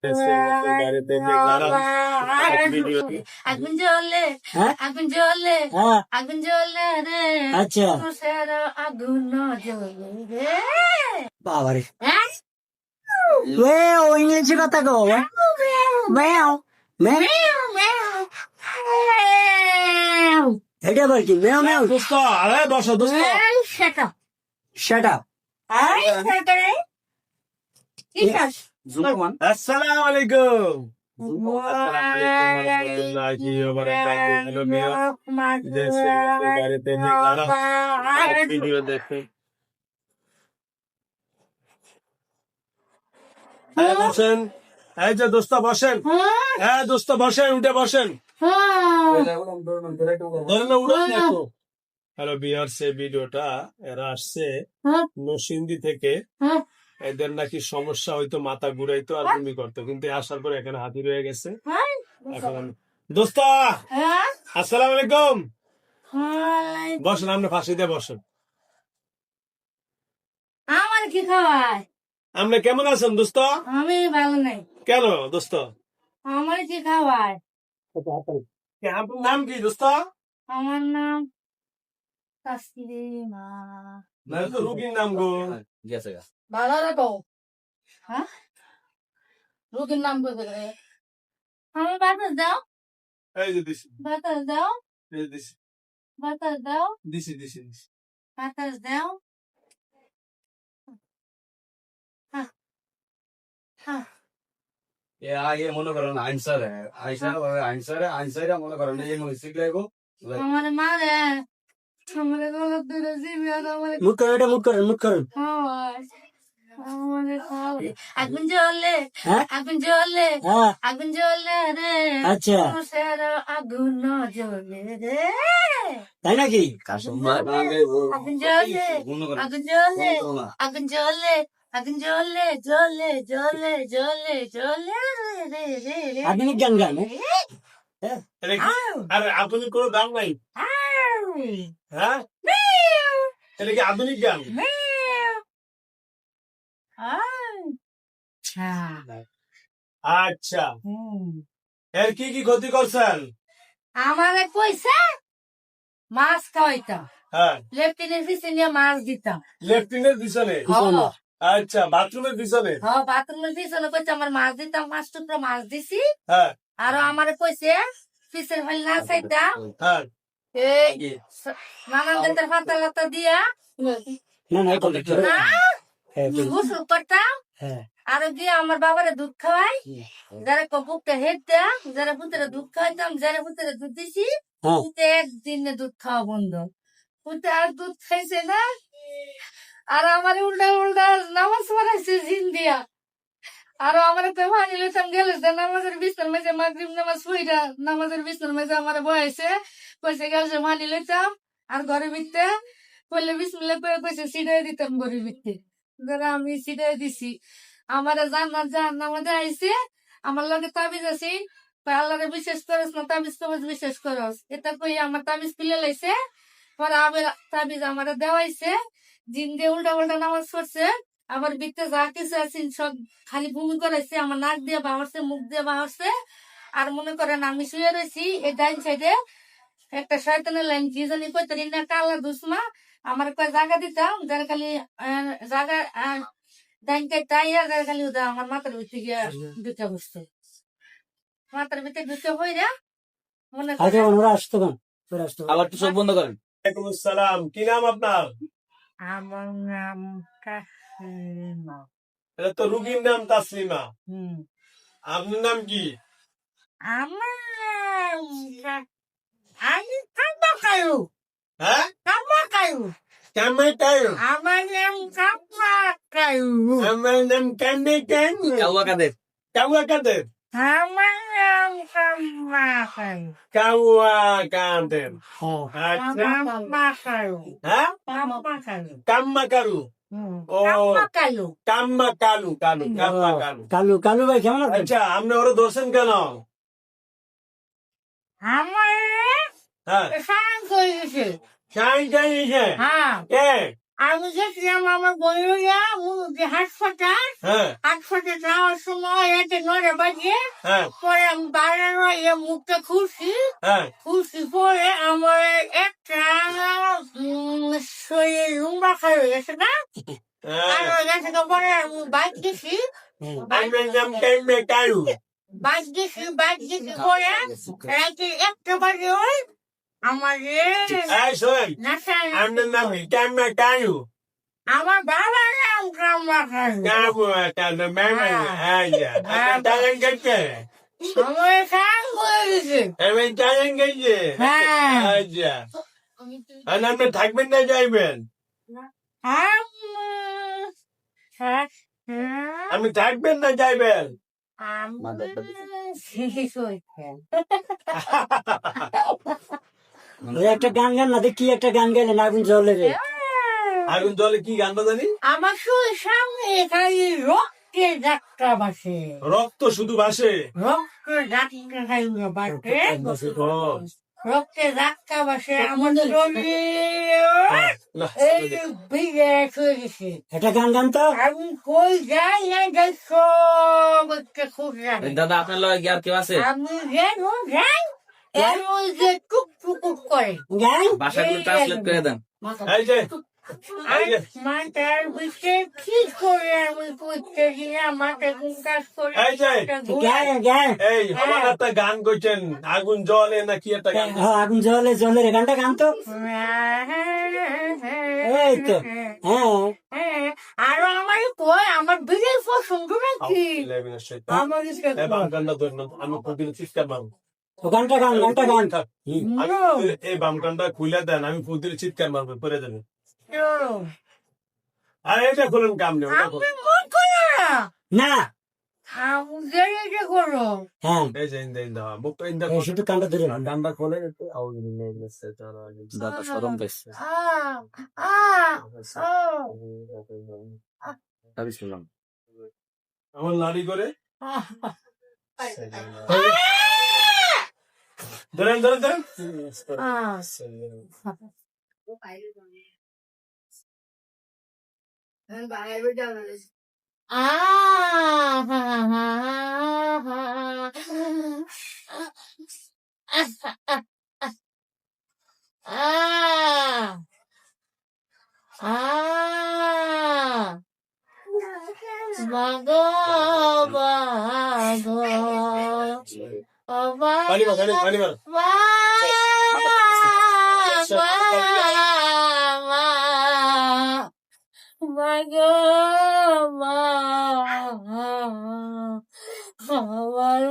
গাড়িতে দেখলাম ভিডিও। আগুন জ্বলে হ্যাঁ আগুন জ্বলে হ্যাঁ আগুন জ্বলে রে আচ্ছা মানুষের আগুন জ্বলে রে বাবারে হ্যাঁ? ও ইংলিশে কথা কো ম্যাও ম্যাও এটা আবার কি ম্যাও ম্যাও দোস্ত আরে বসো দোস্ত। Shut up. Shut up Shut up. Yes. আসসালামু আলাইকুম। গাড়িতে দেখলাম ভিডিও দেখে। বসেন, এই যে দোস্ত বসেন। হ্যাঁ দোস্ত বসেন, উঠে বসেন। হ্যালো ভিউয়ার্স, এই ভিডিওটা এরা আসছে নরসিংদী থেকে। এদের নাকি সমস্যা হয়তো মাথা ঘুরাইতো আর বমি করতো, কিন্তু আসার পরে এখানে হাতি রয়ে গেছে। এখন দোস্ত আসসালামু আলাইকুম। বসেন, আপনি ফাঁসি দিয়ে বসেন। আমার কি খাওয়ায়? আপনি কেমন আছেন দোস্ত? আমি ভালো নাই। কেন দোস্ত? আমার কি খাওয়ায়? আপনার নাম কি দোস্ত? আমার নাম তাসলিমা। না তো রুগীর নাম গো। ভালো রে তো। হ্যাঁ? রোগীর নাম বলতে রে। আমার বাতাস দাও, এই যে দিছি, বাতাস দাও, এই যে দিছি, বাতাস দাও, দিছি দিছি দিছি। বাতাস দাও। হ্যাঁ, হ্যাঁ। মনে করেন আইনসারে মনে করেন এই মহিষিক লাগবো আমার মা রে, আমার গলত ধরে জিবি আর আমার মুখ করেন এটা মুখ করেন খাওয়ায়। আমারে খাওয়ায়। আগুন জ্বলে হ্যাঁ আগুন জ্বলে হ্যাঁ আগুন জ্বলে রে আচ্ছা মানুষের আগুন জ্বলে রে তাই নাকি আগুন জ্বলে আগুন জ্বলে আগুন জ্বলে আগুন জ্বলে জ্বলে জ্বলে জ্বলে জ্বলে রে রে রে আধুনিক গান গান হ্যাঁ এটা কি? আরে আধুনিক কোনো দাম নাই। হ্যাঁ এটা কি আধুনিক গান? আচ্ছা, এর কি কি ক্ষতি করছেন? আমার পয়সা মাছ খাওয়াইতাম, হ্যাঁ, লেফটিনের পিছনে মাছ দিতাম। লেফটিনের পিছনে। পিছনে। আচ্ছা, বাথরুমের পিছনে। হ্যাঁ, বাথরুমের পিছনে কইছে আমার মাছ দিতাম, 5 টুকরা মাছ দিছি। হ্যাঁ আর আমার কইছে পিছের ফাইল না চাইতাম, হ্যাঁ এই নানান জাতের পাতা লাতা দিয়া না না এটা না হ্যাঁ গোসল করতাম। হ্যাঁ আর গিয়ে আমার বাবারে দুধ খাওয়াই, যারা কপুকটা হেট দেয়া, যারা পুতরে দুধ খাওয়াইতাম, যারা পুতরে দুধ দিছি, হ্যাঁ পুতে একদিনে দুধ খাওয়া বন্ধ। পুতে আর দুধ খাইছে না, আর আমার উল্টা উল্টা নামাজ পড়াইছে জিন দিয়া। আর আমার তো পানি লইতাম গেলে নামাজের বিছনার মাঝে মাগরিব নামাজ পড়া নামাজের বিছনার মাঝে আমার বয়াইছে, কইছে গেছে পানি লইতাম আর ঘরে ভিতরে কইলে বিসমিল্লাহ করে কইছে সিটাই দিতাম ঘরে ভিতরে। যারা আমি সিটাই দিছি, আমার জান্নাতে আইছে, আমার লগে তাবিজ আছে, আল্লাহরে বিশ্বাস করস না তাবিজ তাবিজ বিশ্বাস করস, এটা কই আমার তাবিজ খুলে লাইছে। পরে আবার তাবিজ আমার দেওয়াইছে, জিন দিয়ে উল্টা উল্টা নামাজ পড়ছে। আমার ভিতরে যা কিছু আছে সব খালি বমি করাইছে, আমার নাক দিয়ে বাহরছে, মুখ দিয়ে বাহরছে। আর মনে করেন আমি শুয়ে রয়েছি এই ডাইন সাইডে, একটা শয়তানের লাইন কি জানি কইতারি না কালা দুসমা আমার কয় জায়গা দিতাম, যার খালি জায়গা ডাইন টাইয়া যার খালি ওটা আমার মাথার ভিতরে গিয়া ঢুকে বসছে, মাথার ভিতরে ঢুকে হইরা মনে আগে করেন। ওরা আসতো গান ওরা আসতো আবার একটু চোখ বন্ধ করেন। ওয়ালাইকুম আসসালাম। কি নাম আপনার? আমার নাম কাসিমা। এটা তো রুগীর নাম তাসলিমা। আপনার নাম কি? আমার আমি কামাকায়ু হ্যাঁ, কামাকায়ু কামেটায়ু। আমার নাম কামাকায়ু আমার নাম কামেটায়ু। কাউয়া কাদের কাউয়া কাদের? আমার নাম কামাকায়ু কাউয়া কাদের। হ্যাঁ আচ্ছা, কামাকায়ু হ্যাঁ কামাকায়ু কাম্মাকারু। ও কামাকায়ু কাম্মা কালু কালু কাম্মা কালু। কালু কালু ভাই কেমন আছেন আচ্ছা, আপনি ওরা ধরছেন কেন? আমার হ্যাঁ, সান করেছে। সাইন চাইছে হ্যাঁ, কে? আমি গেছিলাম আমার বইয়া হাসপাতাল হ্যাঁ হাসপাতাল যাওয়ার সময় এতে নড়ে বাজিয়ে হ্যাঁ পরে আমি বাড়ানো মুখটা খুলছি হ্যাঁ খুলছি পরে আমার একটা শরীর লুম্বা খাই হয়ে গেছে না আর হ্যাঁ হয়ে গেছে পরে আমি বাইক গেছি আমার নাম কেমনে কারু বাইক গেছি পরে রাতে 1টা বাজে ওই আমার শোন নাসায় আমার নাম কেমনে কারু আমার বাবার নাম কামরা খাই কাবু তাহলে ম্যামে আয়া তালেন গেছে আমার কাম করে গেছে আমি তালেন গেছে হ্যাঁ আচ্ছা আর আপনি থাকবেন না যাইবেন আপনি থাকবেন না যাইবেন ওই একটা গান গান না দেখি একটা গান গেলেন আগুন জ্বলে রে আগুন জলে কি গান জানি আমার শরীর সামনে খালি রক্তের ডাক্তার বাসে রক্ত শুধু ভাসে রক্তের ডাক্তার খাই বাসে ও, রক্তের ডাক্তার বাসে আমার শরীর না, এই ভিজে হয়ে গেছে একটা গান গান তো আমি কই যাই না যাই সব একটা খুঁজে দাদা আপনার লগে কি আর কেউ আছে আমি যেন যাই এর ওই যে টুক টুক করে গান বাসাগুলো ট্রান্সলেট করে দেন এই যে আর মাথার বিষে কি করে আমি করতে গিয়ে মাথা কাজ করে এই যে গান গান এই আমার একটা গান কইছেন আগুন জলে না কি একটা গান আগুন জ্বলে জ্বলে রে গানটা গান তো এই তো হ্যাঁ আরো আমার কই আমার বিড়ের পছন্দ নাকি আমার গানটা ধরেন আমি প্রতিদিন চিৎকার মারব ও গানটা গান গানটা গান এই বাম গানটা খুলে দেন আমি প্রতিদিন চিৎকার মারবো পরে যাবে আর এটা করুন কাম নেই ওটা করুন। আমি মন করো না না আমি দেরি করো হ্যাঁ এই যে ইন্দা ইন্দা মুখটা ইন্দা এই শুধু কানটা ধরে না। গানটা খোলে একটু আউজ নিয়ে গেছে দাদা শরম পাইছে আমি শুনলাম আমার লাড়ি করে ধরেন ধরেন ধরেন পানি মার পানি মার আমার